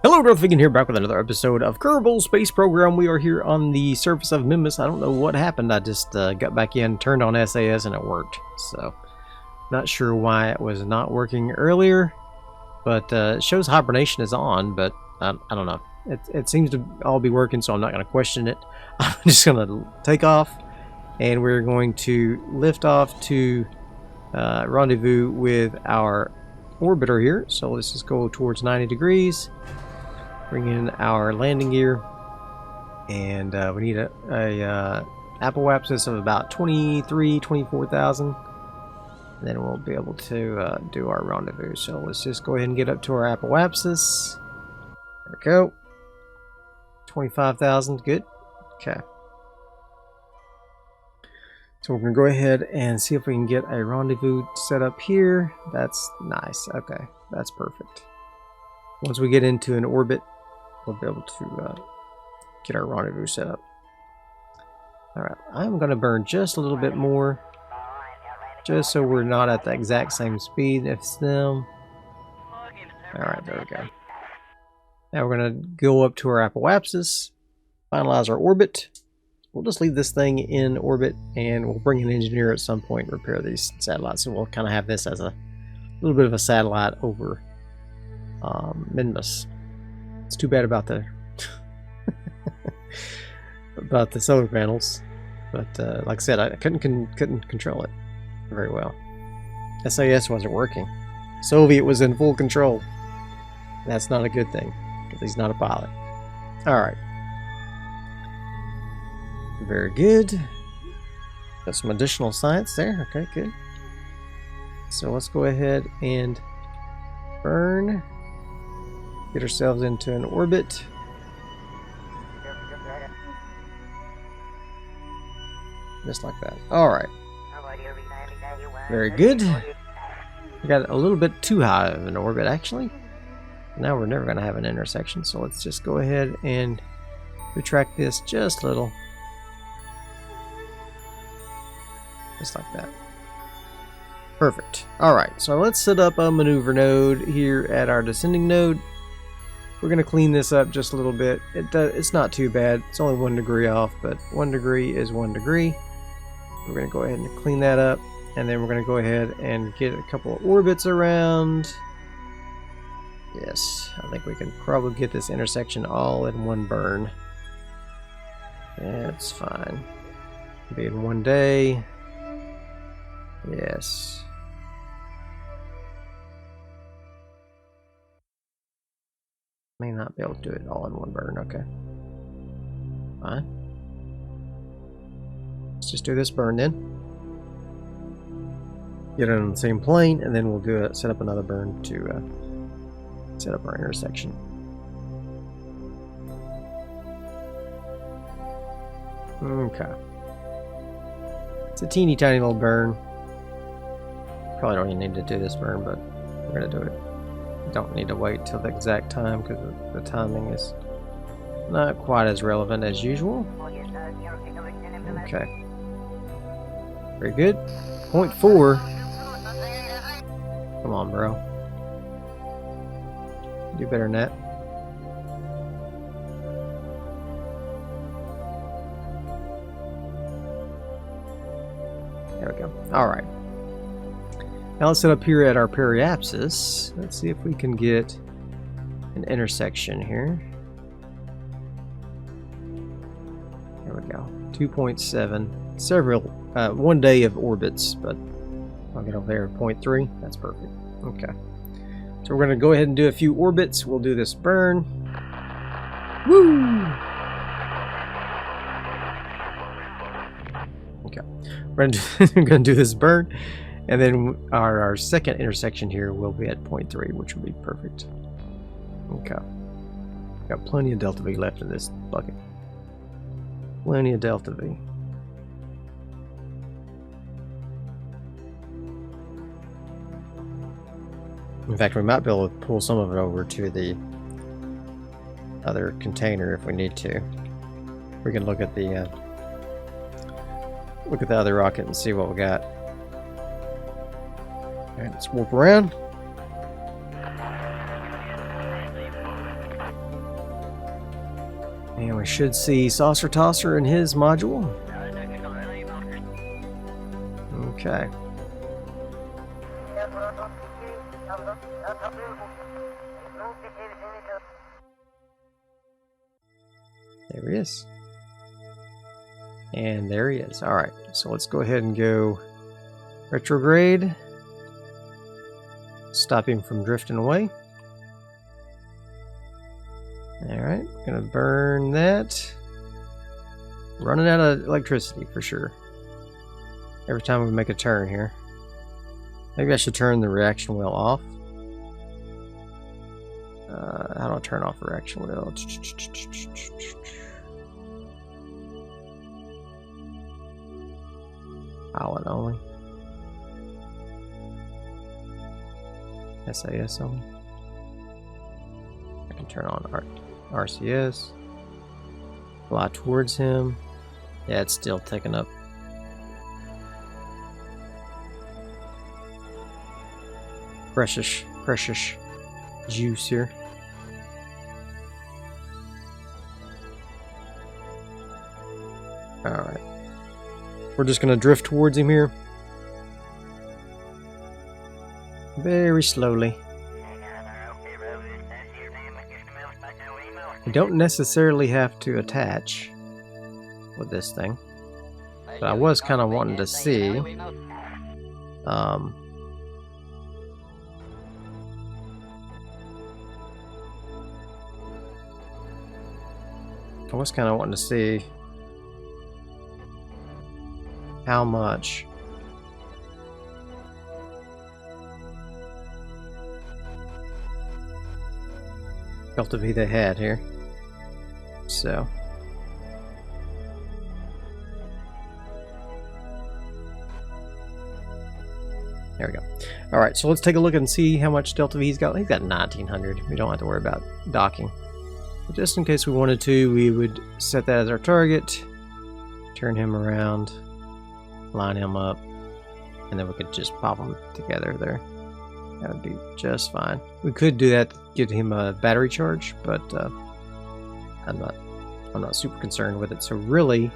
Hello, Darthvegan here, back with another episode of Kerbal Space Program. We are here on the surface of Minmus. I don't know what happened. I just got back in, turned on SAS, and it worked. So, not sure why it was not working earlier, but it shows hibernation is on, but I don't know. It seems to all be working, so I'm not going to question it. I'm just going to take off, and we're going to lift off to rendezvous with our orbiter here. So let's just go towards 90 degrees. Bring in our landing gear, and we need a apoapsis of about 24,000. Then we'll be able to do our rendezvous. So let's just go ahead and get up to our apoapsis. There we go. 25,000, good. Okay. So we're gonna go ahead and see if we can get a rendezvous set up here. That's nice. Okay, that's perfect. Once we get into an orbit, we'll be able to get our rendezvous set up. Alright, I'm going to burn just a little bit more, just so we're not at the exact same speed as them. Alright, there we go. Now we're going to go up to our apoapsis, finalize our orbit. We'll just leave this thing in orbit, and we'll bring an engineer at some point and repair these satellites. So we'll kind of have this as a little bit of a satellite over Minmus. It's too bad about the about the solar panels, but like I said, I couldn't control it very well. SAS wasn't working. Soviet was in full control. That's not a good thing because he's not a pilot. All right, very good. Got some additional science there. Okay, good. So let's go ahead and burn. Get ourselves into an orbit. Just like that. Alright. Very good. We got a little bit too high of an orbit, actually. Now we're never going to have an intersection, so let's just go ahead and retract this just a little. Just like that. Perfect. Alright, so let's set up a maneuver node here at our descending node. We're going to clean this up just a little bit. It's not too bad. It's only 1 degree off, but 1 degree is 1 degree. We're going to go ahead and clean that up, and then we're going to go ahead and get a couple of orbits around. Yes, I think we can probably get this intersection all in one burn. That's fine. Be in 1 day. Yes. May not be able to do it all in one burn. Okay. Fine. Let's just do this burn then. Get it on the same plane, and then we'll set up another burn to set up our intersection. Okay. It's a teeny tiny little burn. Probably don't even need to do this burn, but we're gonna do it. Don't need to wait till the exact time because the timing is not quite as relevant as usual. Okay. Very good. 0.4. Come on, bro. Do better than that. There we go. Alright. Now let's set up here at our periapsis. Let's see if we can get an intersection here. There we go. 2.7. Several, 1 day of orbits, but I'll get over there at 0.3. That's perfect. Okay. So we're going to go ahead and do a few orbits. We'll do this burn. Woo! Okay. We're going to do this burn. And then our second intersection here will be at 0.3, which will be perfect. Okay. Got plenty of delta V left in this bucket. Plenty of delta V. In fact, we might be able to pull some of it over to the other container if we need to. We can look at the other rocket and see what we got. Alright, let's warp around. And we should see Saucer Tosser in his module. Okay. There he is. And there he is. Alright, so let's go ahead and go retrograde. Stop him from drifting away. Alright, gonna burn that. Running out of electricity for sure. Every time we make a turn here. Maybe I should turn the reaction wheel off. How do I turn off the reaction wheel? Pilot only. SAS only. I can turn on RCS. Fly towards him. Yeah, it's still taking up. Precious juice here. Alright. We're just gonna drift towards him here. Very slowly. We don't necessarily have to attach with this thing. But I was kind of wanting to see. I was kind of wanting to see how much Delta V they had here. So there we go. Alright, so let's take a look and see how much Delta V he's got. He's got 1900. We don't have to worry about docking. But just in case we wanted to, we would set that as our target, turn him around, line him up, and then we could just pop them together there. That would be just fine. We could do that to give him a battery charge, but I'm not super concerned with it. So really,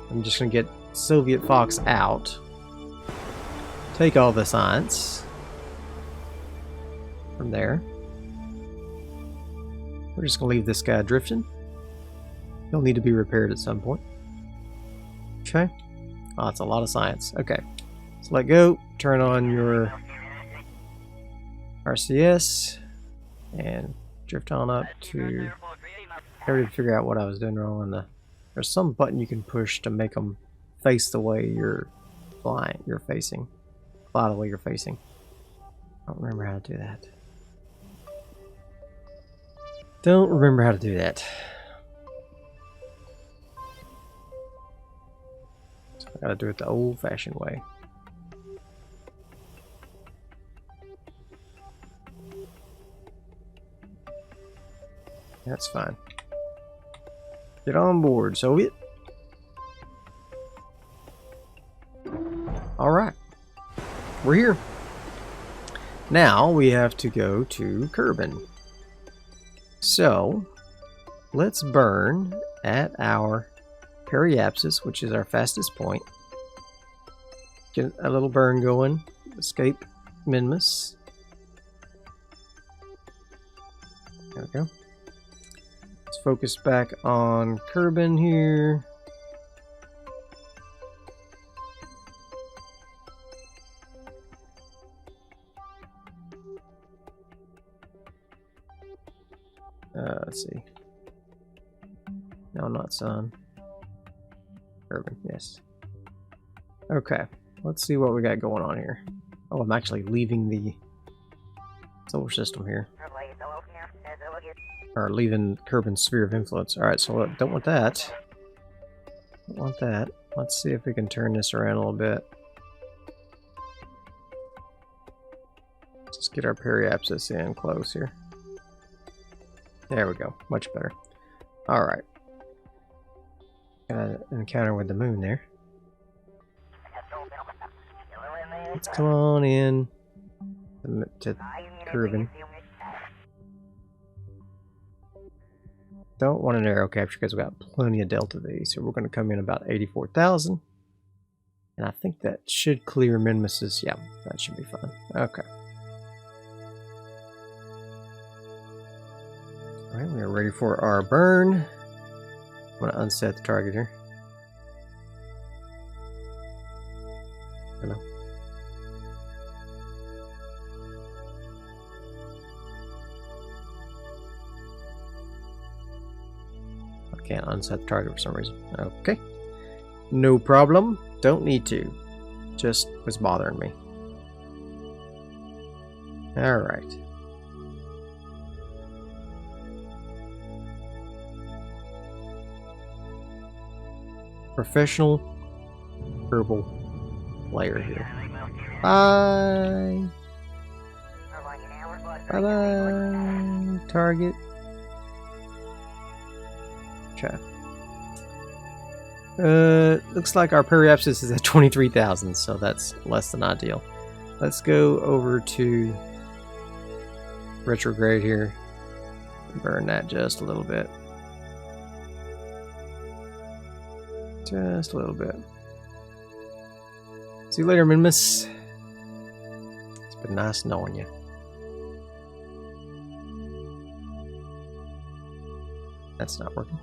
I'm just gonna get Soviet Fox out, take all the science from there. We're just gonna leave this guy drifting. He'll need to be repaired at some point. Okay. Oh, that's a lot of science. Okay. So let go. Turn on your RCS and drift on up to. I already figured out what I was doing wrong on the. There's some button you can push to make them face the way you're flying. You're facing. Fly the way you're facing. I don't remember how to do that. Don't remember how to do that. So I gotta do it the old-fashioned way. That's fine. Get on board, Soviet. Alright. We're here. Now we have to go to Kerbal. So, let's burn at our periapsis, which is our fastest point. Get a little burn going. Escape Minmus. There we go. Let's focus back on Kerbal here. Let's see. No, not sun. Kerbal, yes. Okay, let's see what we got going on here. Oh, I'm actually leaving the solar system here. Or leaving Kerbal's sphere of influence. Alright, so don't want that. Don't want that. Let's see if we can turn this around a little bit. Let's just get our periapsis in close here. There we go. Much better. Alright. Got an encounter with the moon there. Let's come on in to Kerbal. Don't want an aero capture because we got plenty of Delta V. So we're going to come in about 84,000. And I think that should clear Minmus's. Yeah, that should be fine. Okay. Alright, we are ready for our burn. I'm going to unset the target here. Hello. I can't unset the target for some reason. Okay. No problem. Don't need to. Just was bothering me. Alright. Professional Kerbal player here. Bye. Bye bye. Target. Okay. Looks like our periapsis is at 23,000, so that's less than ideal. Let's go over to retrograde here. Burn that just a little bit. Just a little bit. See you later, Minmus. It's been nice knowing you. That's not working.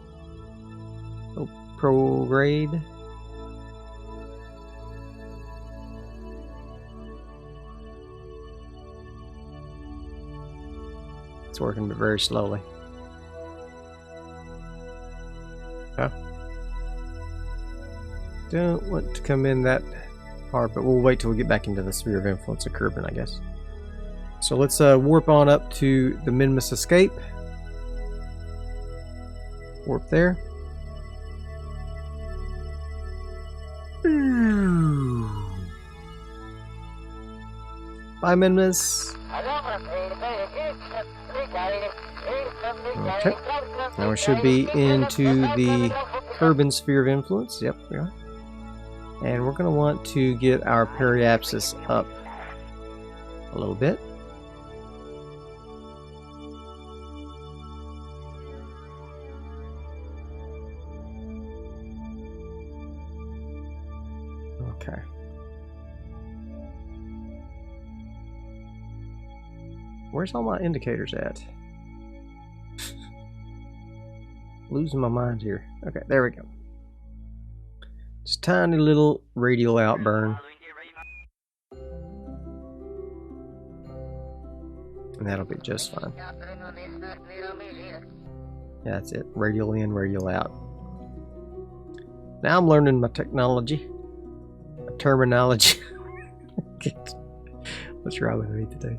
Oh, prograde. It's working, but very slowly. Huh? Don't want to come in that hard, but we'll wait till we get back into the sphere of influence of Kerbal, I guess. So let's warp on up to the Minmus escape. Warp there. Bye, Minmus. Okay. Now we should be into the Kerbal sphere of influence. Yep, we are. And we're going to want to get our periapsis up a little bit. Okay. Where's all my indicators at? Losing my mind here. Okay, there we go. Just tiny little radial outburn. And that'll be just fine. Yeah, that's it. Radial in, radial out. Now I'm learning my technology. My terminology. What's wrong with me today?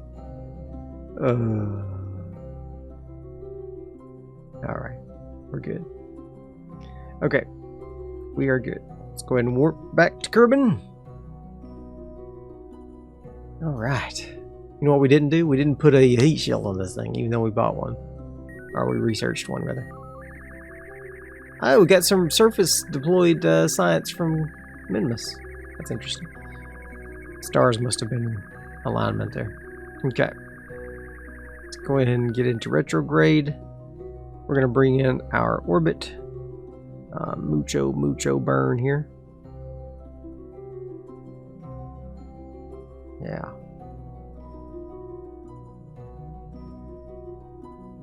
Alright. We're good. Okay. We are good. Let's go ahead and warp back to Kerbal. Alright. You know what we didn't do? We didn't put a heat shield on this thing, even though we bought one. Or we researched one, rather. Oh, we got some surface deployed science from Minmus. That's interesting. Stars must have been in alignment there. Okay. Let's go ahead and get into retrograde. We're going to bring in our orbit. Mucho burn here. Yeah.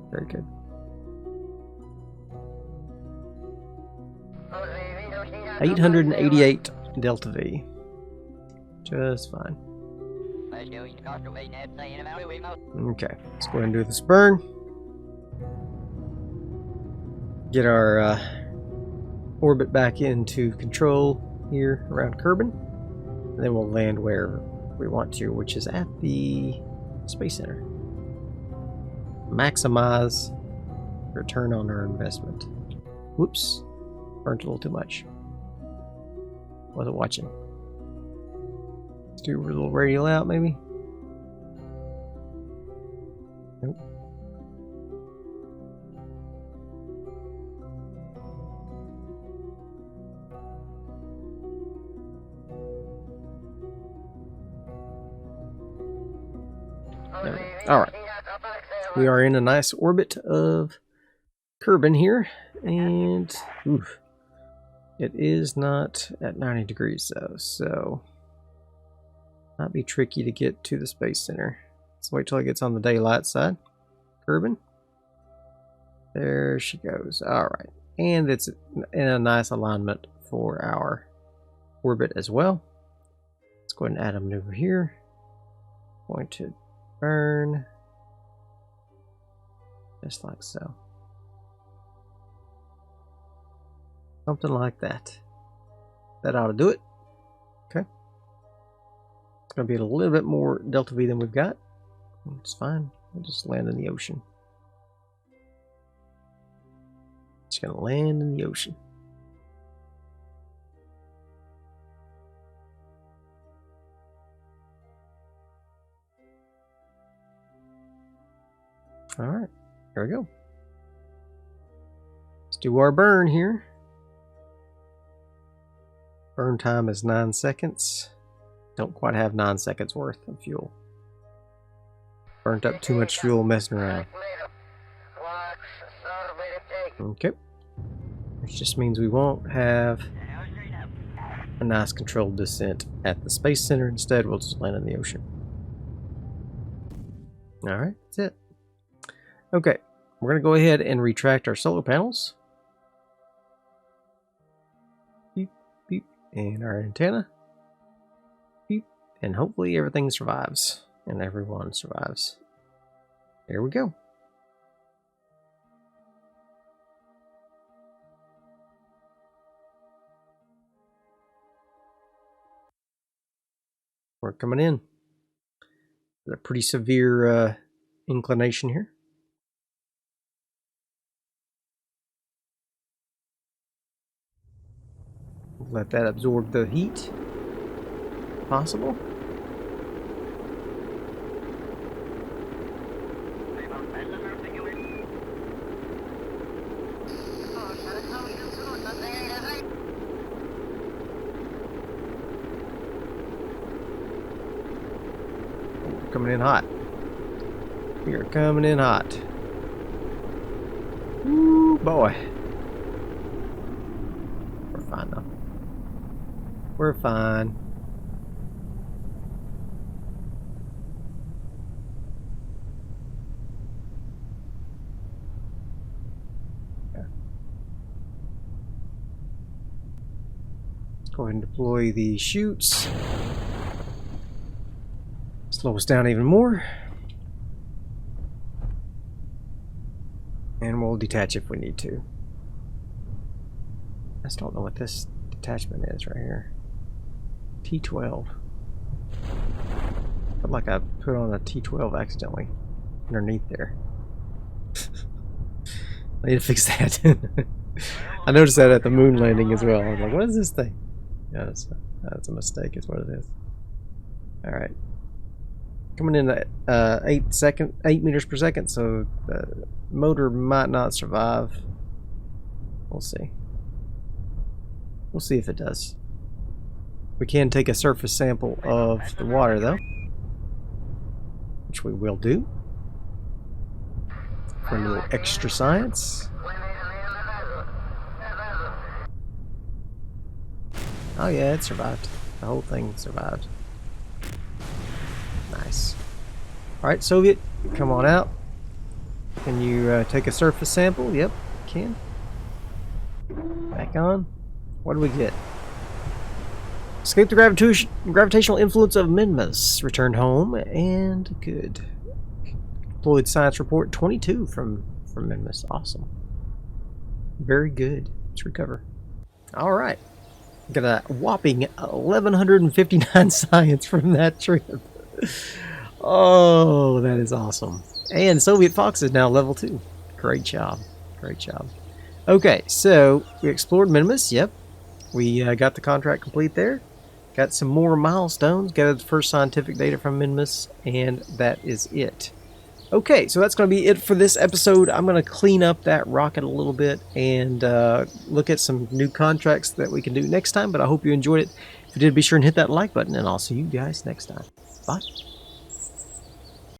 Very good. $888 Delta V. Just fine. Okay, let's go ahead and do this burn. Get our orbit back into control here around Kerbal. And then we'll land where we want to, which is at the Space Center. Maximize return on our investment. Whoops. Burnt a little too much. Wasn't watching. Let's do a little radial out, maybe. Nope. Alright. We are in a nice orbit of Kerbal here, and oof, it is not at 90 degrees though, so might be tricky to get to the Space Center. Let's wait till it gets on the daylight side. Kerbal. There she goes. Alright. And it's in a nice alignment for our orbit as well. Let's go ahead and add a maneuver here. Going to burn. Just like so. Something like that. That ought to do it. Okay. It's going to be a little bit more Delta V than we've got. It's fine. We'll just land in the ocean. Just going to land in the ocean. Alright. There we go. Let's do our burn here. Burn time is 9 seconds. Don't quite have 9 seconds worth of fuel. Burnt up too much fuel messing around. Okay. Which just means we won't have a nice controlled descent at the Space Center. Instead, we'll just land in the ocean. Alright, that's it. Okay, we're going to go ahead and retract our solar panels. Beep, beep, and our antenna. Beep, and hopefully everything survives. And everyone survives. There we go. We're coming in. Got a pretty severe inclination here. Let that absorb the heat possible. Coming in hot. We are coming in hot. Woo, boy. We're fine though. We're fine. Okay. Let's go ahead and deploy the chutes. Slow us down even more. And we'll detach if we need to. I just don't know what this detachment is right here. T12. Felt like I put on a T12 accidentally underneath there. I need to fix that. I noticed that at the moon landing as well. I was like, what is this thing? Yeah, that's a mistake is what it is. Alright. Coming in at 8 meters per second, so the motor might not survive. We'll see. We'll see if it does. We can take a surface sample of the water though, which we will do for a little extra science. Oh yeah, it survived. The whole thing survived. Nice. Alright, Soviet, come on out. Can you take a surface sample? Yep, can. Back on. What do we get? Escape the gravitational influence of Minmus. Returned home, and good. Deployed science report 22 from Minmus. Awesome. Very good. Let's recover. Alright. Got a whopping 1,159 science from that trip. Oh, that is awesome. And Soviet Fox is now level 2. Great job. Great job. Okay, so we explored Minmus. Yep. We got the contract complete there. Got some more milestones. Gathered the first scientific data from Minmus. And that is it. Okay, so that's going to be it for this episode. I'm going to clean up that rocket a little bit and look at some new contracts that we can do next time. But I hope you enjoyed it. If you did, be sure and hit that like button. And I'll see you guys next time. Bye.